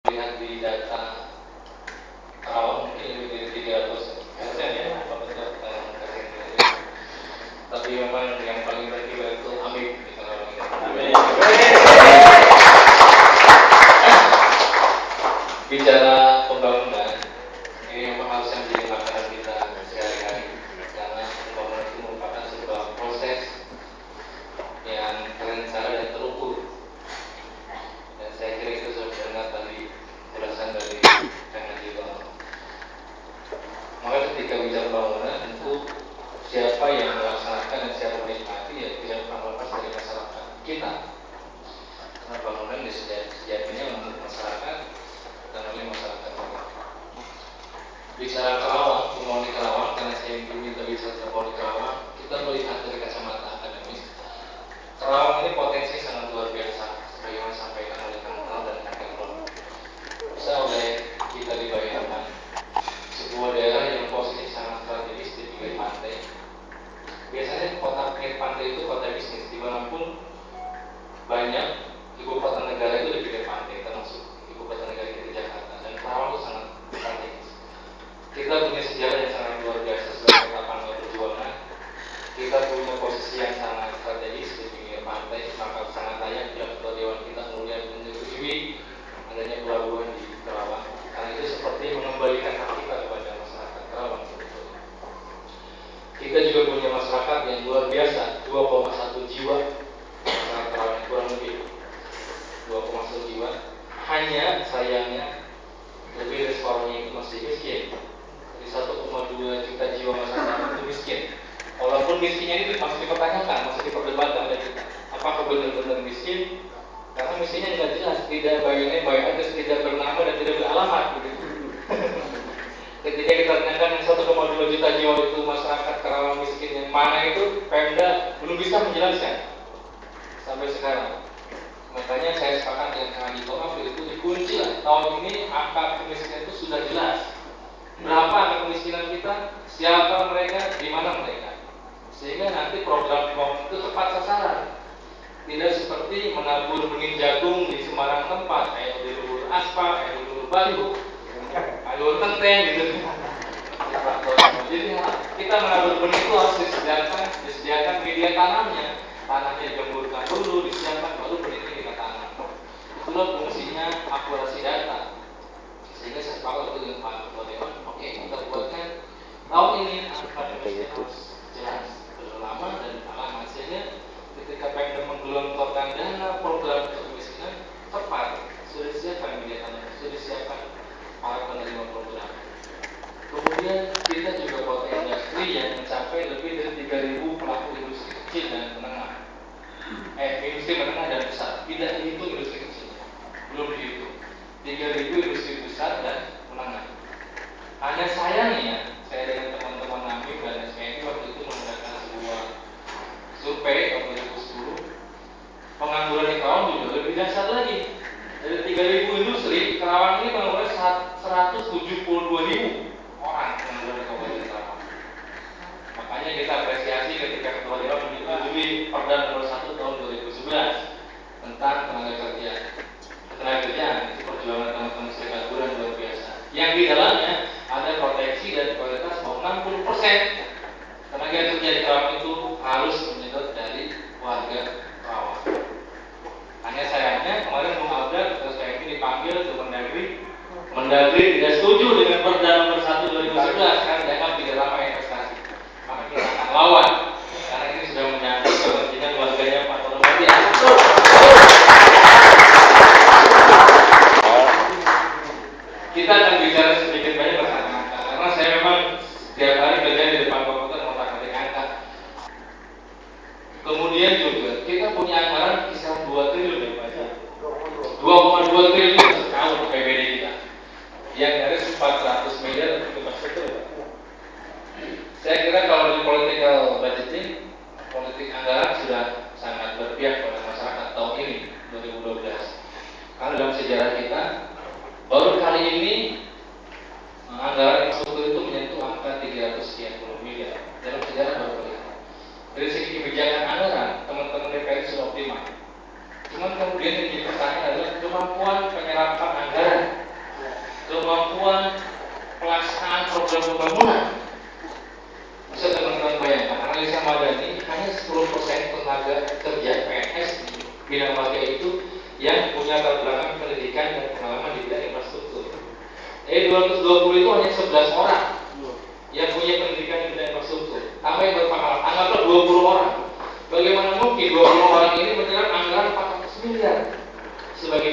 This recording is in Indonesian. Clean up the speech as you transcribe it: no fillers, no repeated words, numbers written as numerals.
lihat di data Karawang mungkin lebih dari 300% ya, apa betul tapi memang yang paling berkibar itu Amib di Karawang ini. Bicara pembangunan, ini memang harus yang menjadi makanan kita sehari-hari, karena pembangunan itu merupakan sebuah proses yang terencana dan terukur. Dan saya kira itu sudah mendengar tadi ulasan dari Kang Haji Bang. Maka ketika bicara pembangunan, tentu siapa yang melaksanakan dan siapa menikmati ya tidak pernah lepas dari masyarakat kita. Karena bangunan sejatinya untuk masyarakat dan oleh masyarakat kita. Bicara Karawang, pembangunan di Karawang, karena saya diminta bicara pembangunan di Karawang, kita melihat dari kacamata akademis. Karawang ini potensi sangat luar biasa, sebagaimana disampaikan oleh Kang Nal dan Kang Emron. Bisa oleh kita dibayangkan sebuah daerah yang posisi sangat strategis di pinggir pantai. Biasanya kota pinggir pantai itu kota bisnis, dimanapun banyak ibu kota negara itu di pinggir pantai, termasuk ibu kota negara kita Jakarta. Dan Karawang itu sangat strategis. Kita punya sejarah yang sangat luar biasa sebagai kota Pangkal Perjuangan. Kita punya posisi yang sangat strategis di pinggir pantai, maka sangat layak yang Ketua Dewan kita kemudian menyetujui adanya pelabuhan di Karawang. Karena itu seperti mengembalikan hak kita kepada masyarakat Karawang. Kita juga punya masyarakat yang luar biasa, 2,1 jiwa masyarakat Karawang, kurang lebih 2,1 jiwa. Hanya sayangnya lebih dari separuhnya itu masih miskin. Jadi 1,2 juta jiwa masyarakat itu miskin. Walaupun miskinnya itu masih dipertanyakan, masih diperdebatkan oleh kita. Apakah benar-benar miskin? Karena miskinnya tidak jelas, tidak bayarnya bayar, tidak bernama dan tidak beralamat. Begitu. Ketika kita tanyakan yang 1,2 juta jiwa itu masyarakat Karawang miskin yang mana itu, Pemda belum bisa menjelaskan sampai sekarang. Makanya saya sepakat dengan Kang Haji Tohab itu dikunci lah. Tahun ini angka kemiskinan itu sudah jelas. Berapa angka kemiskinan kita, siapa mereka, di mana mereka. Sehingga nanti program pembangunan itu tepat sasaran. Tidak seperti menabur benih jagung di sembarang tempat, kayak di luhur aspal, kayak di luhur batu, kayak luhur tenteng gitu. Jadi kita menabur benih itu harus disediakan media tanamnya. Tanahnya digemburkan dulu, disiapkan, baru benihnya kita tanam. Itulah fungsinya akurasi data. Sehingga saya sepakat dengan Pak Ketua Dewan, oke, kita buatkan tahun ini angka kemiskinan harus jelas, berlama dan alamat. Sehingga ketika Pemda menggelontorkan dana program kemiskinan tepat, sudah disiapkan media tanam, sudah disiapkan para penerima program. Kemudian kita juga kota industri yang mencapai lebih dari 3.000 pelaku industri kecil dan menengah. Industri menengah dan besar, tidak dihitung industri kecil, belum dihitung. 3.000 industri besar dan menengah. Hanya sayangnya, saya dengan teman-teman NAMIM dan SPNI waktu itu mengadakan sebuah survei tahun 2010. Pengangguran di Karawang juga lebih dahsyat lagi. Dari 3.000 industri, Karawang ini mengangguran 172.000 orang pengangguran di Kabupaten Karawang. Makanya kita apresiasi ketika Ketua Dewan menyetujui Perda nomor 1 tahun 2011 tentang tenaga kerja. Tenaga kerjaan itu perjuangan teman-teman serikat buruh yang luar biasa. Yang di dalamnya ada proteksi dan kualitas 60%. Tenaga kerja di Karawang itu harus menyedot dari warga Karawang. Hanya sayangnya kemarin Bung Abdul terus kayak ini dipanggil ke Mendagri tidak setuju dengan Perda nomor 1 2011 karena dianggap tidak ramah investasi. Maka kita akan lawan karena ini sudah menyangkut kepentingan warganya Pak Tonomati. Kita akan bicara sedikit banyak tentang angka karena saya memang setiap hari kerja di depan komputer ngotak-ngatik angka. Kemudian juga kita punya anggaran kisaran 2 triliun ya Pak. 2,2 triliun setahun PBD kita. Yang dari 400 miliar itu pasti itu. Saya kira kalau di political budgeting, politik anggaran sudah sangat berpihak pada masyarakat tahun ini 2012. Karena dalam sejarah kita baru kali ini anggaran infrastruktur itu menyentuh angka 300 sekian puluh miliar. Dalam sejarah baru kali ini. Dari segi kebijakan anggaran, teman-teman DPR sudah optimal. Cuman kemudian yang jadi pertanyaan adalah kemampuan penyerapan anggaran program pembangunan. Bisa teman-teman bayangkan, analisa Madani hanya 10% tenaga kerja PNS di bidang marga itu yang punya latar belakang pendidikan dan pengalaman di bidang infrastruktur. 220 itu hanya 11 orang yang punya pendidikan di bidang infrastruktur. Tambah yang berpengalaman, anggaplah 20 orang. Bagaimana mungkin 20 orang ini menyerap anggaran 400 miliar sebagai